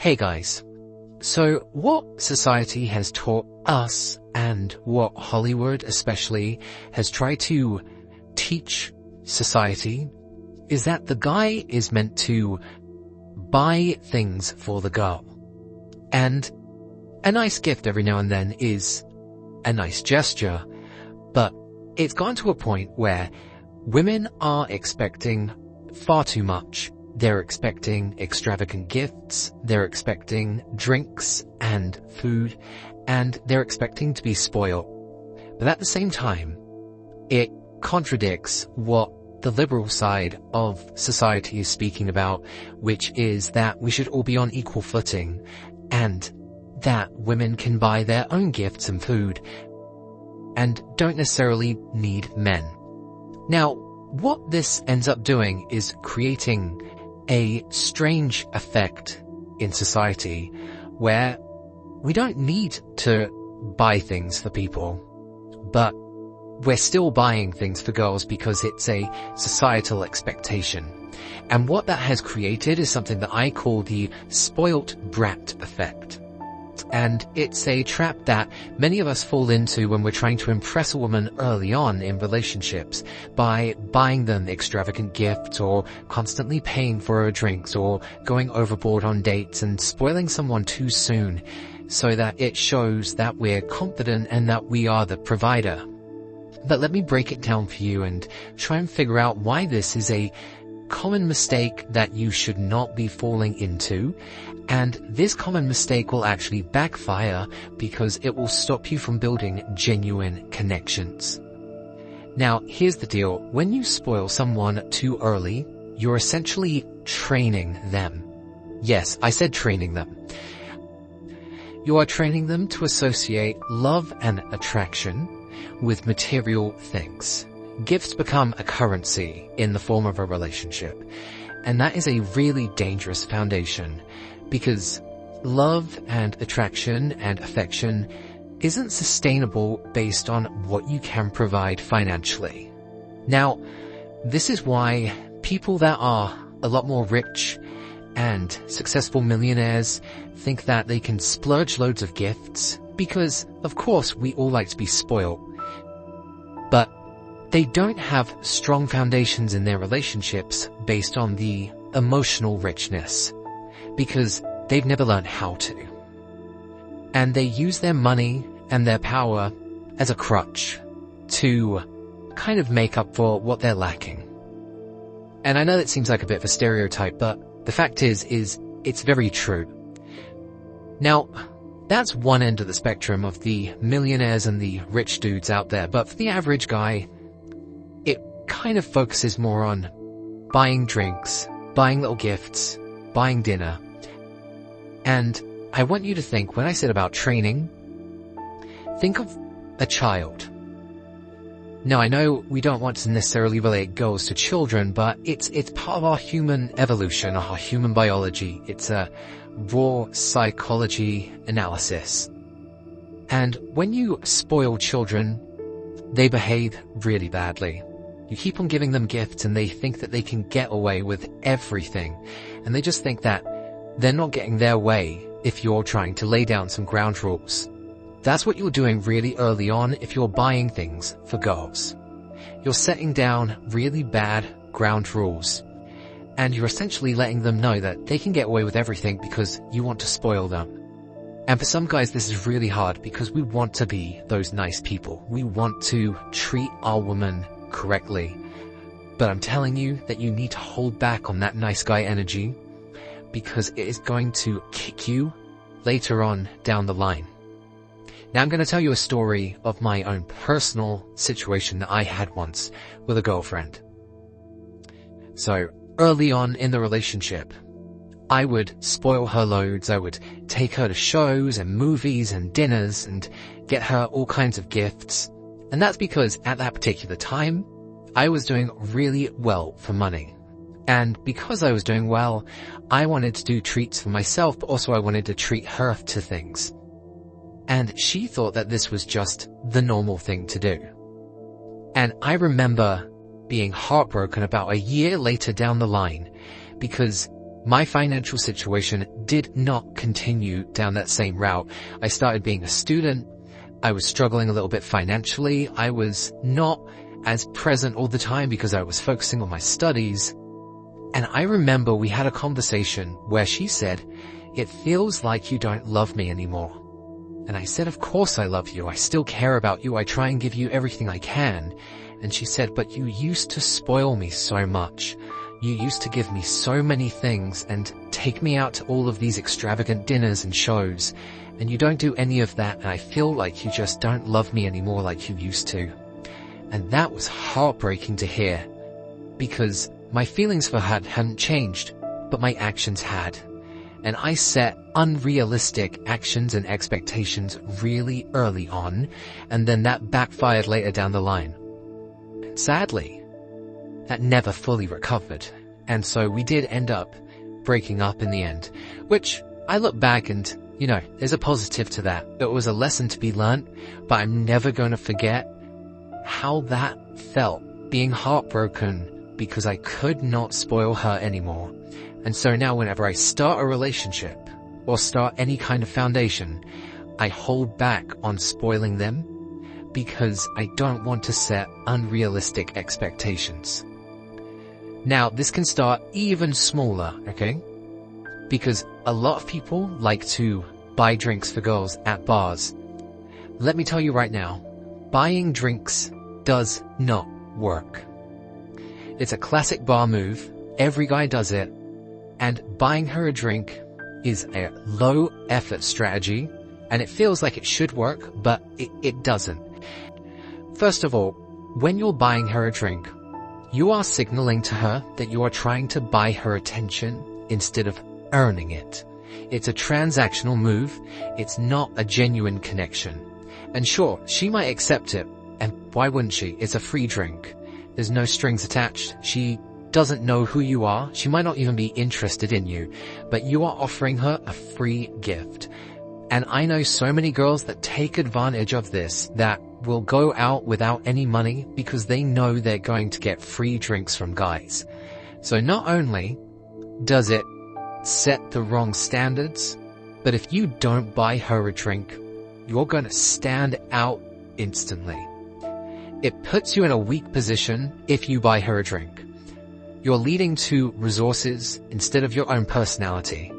Hey guys, so what society has taught us and what Hollywood especially has tried to teach society is that the guy is meant to buy things for the girl. And a nice gift every now and then is a nice gesture, but it's gone to a point where women are expecting far too much. They're expecting extravagant gifts, they're expecting drinks and food, and they're expecting to be spoiled. But at the same time, it contradicts what the liberal side of society is speaking about, which is that we should all be on equal footing, and that women can buy their own gifts and food, and don't necessarily need men. Now, what this ends up doing is creating a strange effect in society where we don't need to buy things for people, but we're still buying things for girls because it's a societal expectation. And what that has created is something that I call the spoilt brat effect. And it's a trap that many of us fall into when we're trying to impress a woman early on in relationships by buying them extravagant gifts or constantly paying for her drinks or going overboard on dates and spoiling someone too soon so that it shows that we're confident and that we are the provider. But let me break it down for you and try and figure out why this is a common mistake that you should not be falling into. And this common mistake will actually backfire because it will stop you from building genuine connections. Now, here's the deal. When you spoil someone too early, you're essentially training them. Yes, I said training them. You are training them to associate love and attraction with material things. Gifts become a currency in the form of a relationship, and that is a really dangerous foundation because love and attraction and affection isn't sustainable based on what you can provide financially. Now, this is why people that are a lot more rich and successful millionaires think that they can splurge loads of gifts because, of course, we all like to be spoiled. But they don't have strong foundations in their relationships based on the emotional richness because they've never learned how to. And they use their money and their power as a crutch to kind of make up for what they're lacking. And I know that seems like a bit of a stereotype, but the fact is it's very true. Now, that's one end of the spectrum of the millionaires and the rich dudes out there, but for the average guy, it kind of focuses more on buying drinks, buying little gifts, buying dinner. And I want you to think, when I said about training, think of a child. Now, I know we don't want to necessarily relate girls to children, but it's part of our human evolution, our human biology. It's a raw psychology analysis. And when you spoil children, they behave really badly. You keep on giving them gifts and they think that they can get away with everything. And they just think that they're not getting their way if you're trying to lay down some ground rules. That's what you're doing really early on if you're buying things for girls. You're setting down really bad ground rules. And you're essentially letting them know that they can get away with everything because you want to spoil them. And for some guys, this is really hard because we want to be those nice people. We want to treat our woman correctly. But I'm telling you that you need to hold back on that nice guy energy because it is going to kick you later on down the line. Now I'm going to tell you a story of my own personal situation that I had once with a girlfriend. So early on in the relationship, I would spoil her loads. I would take her to shows and movies and dinners and get her all kinds of gifts. And that's because at that particular time, I was doing really well for money. And because I was doing well, I wanted to do treats for myself, but also I wanted to treat her to things. And she thought that this was just the normal thing to do. And I remember being heartbroken about a year later down the line because my financial situation did not continue down that same route. I started being a student. I was struggling a little bit financially. I was not as present all the time because I was focusing on my studies. And I remember we had a conversation where she said, "It feels like you don't love me anymore." And I said, "Of course I love you. I still care about you. I try and give you everything I can." And she said, "But you used to spoil me so much. You used to give me so many things and take me out to all of these extravagant dinners and shows. And you don't do any of that, and I feel like you just don't love me anymore like you used to." And that was heartbreaking to hear, because my feelings for her hadn't changed, but my actions had. And I set unrealistic actions and expectations really early on, and then that backfired later down the line. Sadly, that never fully recovered, and so we did end up breaking up in the end, which I look back and, there's a positive to that. It was a lesson to be learnt, but I'm never going to forget how that felt, being heartbroken because I could not spoil her anymore. And so now whenever I start a relationship or start any kind of foundation, I hold back on spoiling them because I don't want to set unrealistic expectations. Now, this can start even smaller, okay? Because a lot of people like to buy drinks for girls at bars. Let me tell you right now, buying drinks does not work. It's a classic bar move. Every guy does it. And buying her a drink is a low effort strategy, and it feels like it should work, but it doesn't. First of all, when you're buying her a drink, you are signaling to her that you are trying to buy her attention instead of earning it. It's a transactional move. It's not a genuine connection. And sure, she might accept it, and why wouldn't she? It's a free drink. There's no strings attached. She doesn't know who you are. She might not even be interested in you, but you are offering her a free gift. And I know so many girls that take advantage of this, that will go out without any money because they know they're going to get free drinks from guys. So not only does it set the wrong standards, but if you don't buy her a drink, you're going to stand out instantly. It puts you in a weak position if you buy her a drink. You're leading to resources instead of your own personality.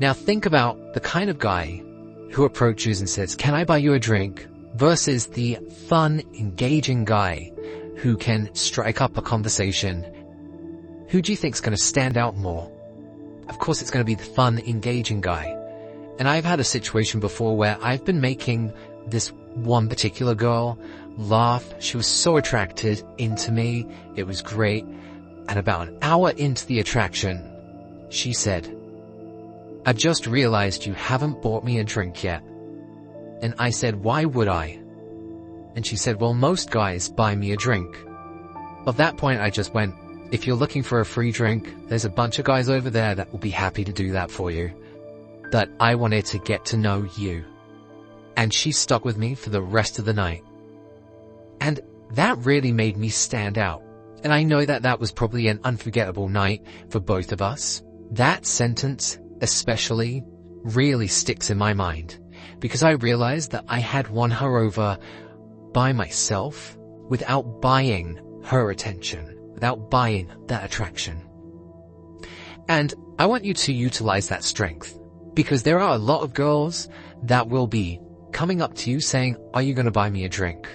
Now think about the kind of guy who approaches and says, "Can I buy you a drink?" versus the fun, engaging guy who can strike up a conversation. Who do you think is going to stand out more? Of course it's going to be the fun, engaging guy. And I've had a situation before where I've been making this one particular girl laugh. She was so attracted into me. It was great. And about an hour into the attraction, she said, "I've just realized you haven't bought me a drink yet." And I said, "Why would I?" And she said, "Well, most guys buy me a drink." At that point, I just went, "If you're looking for a free drink, there's a bunch of guys over there that will be happy to do that for you. But I wanted to get to know you." And she stuck with me for the rest of the night. And that really made me stand out. And I know that that was probably an unforgettable night for both of us. That sentence especially really sticks in my mind, because I realized that I had won her over by myself without buying her attention, without buying that attraction. And I want you to utilize that strength, because there are a lot of girls that will be coming up to you saying, "Are you going to buy me a drink?"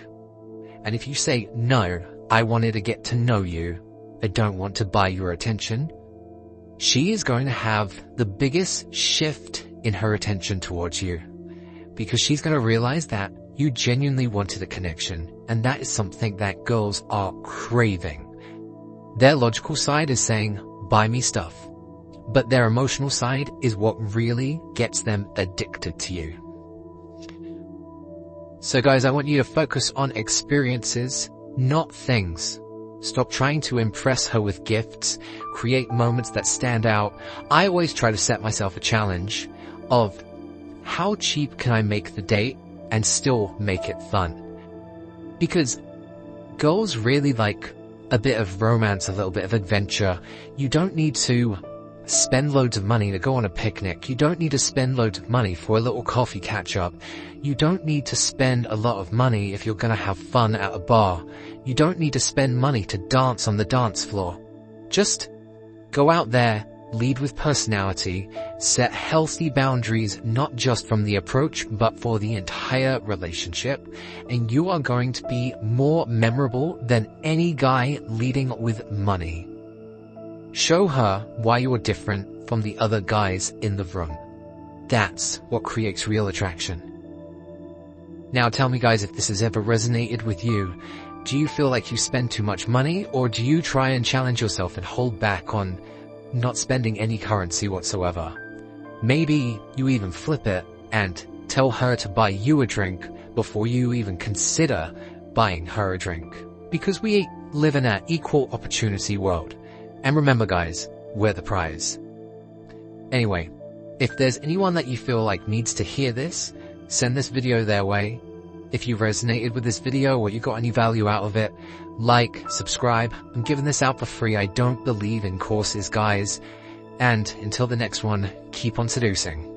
And if you say, "No, I wanted to get to know you. I don't want to buy your attention," she is going to have the biggest shift in her attention towards you, because she's going to realize that you genuinely wanted a connection, and that is something that girls are craving. Their logical side is saying, "Buy me stuff," but their emotional side is what really gets them addicted to you. So guys, I want you to focus on experiences, not things. Stop trying to impress her with gifts. Create moments that stand out. I always try to set myself a challenge of how cheap can I make the date and still make it fun? Because girls really like a bit of romance, a little bit of adventure. You don't need to spend loads of money to go on a picnic. You don't need to spend loads of money for a little coffee catch-up. You don't need to spend a lot of money if you're gonna have fun at a bar. You don't need to spend money to dance on the dance floor. Just go out there, lead with personality, set healthy boundaries not just from the approach but for the entire relationship, and you are going to be more memorable than any guy leading with money. Show her why you are different from the other guys in the room. That's what creates real attraction. Now tell me guys if this has ever resonated with you. Do you feel like you spend too much money, or do you try and challenge yourself and hold back on not spending any currency whatsoever? Maybe you even flip it and tell her to buy you a drink before you even consider buying her a drink. Because we live in an equal opportunity world. And remember guys, we're the prize. Anyway, if there's anyone that you feel like needs to hear this, send this video their way. If you resonated with this video or you got any value out of it, like, subscribe. I'm giving this out for free. I don't believe in courses, guys. And until the next one, keep on seducing.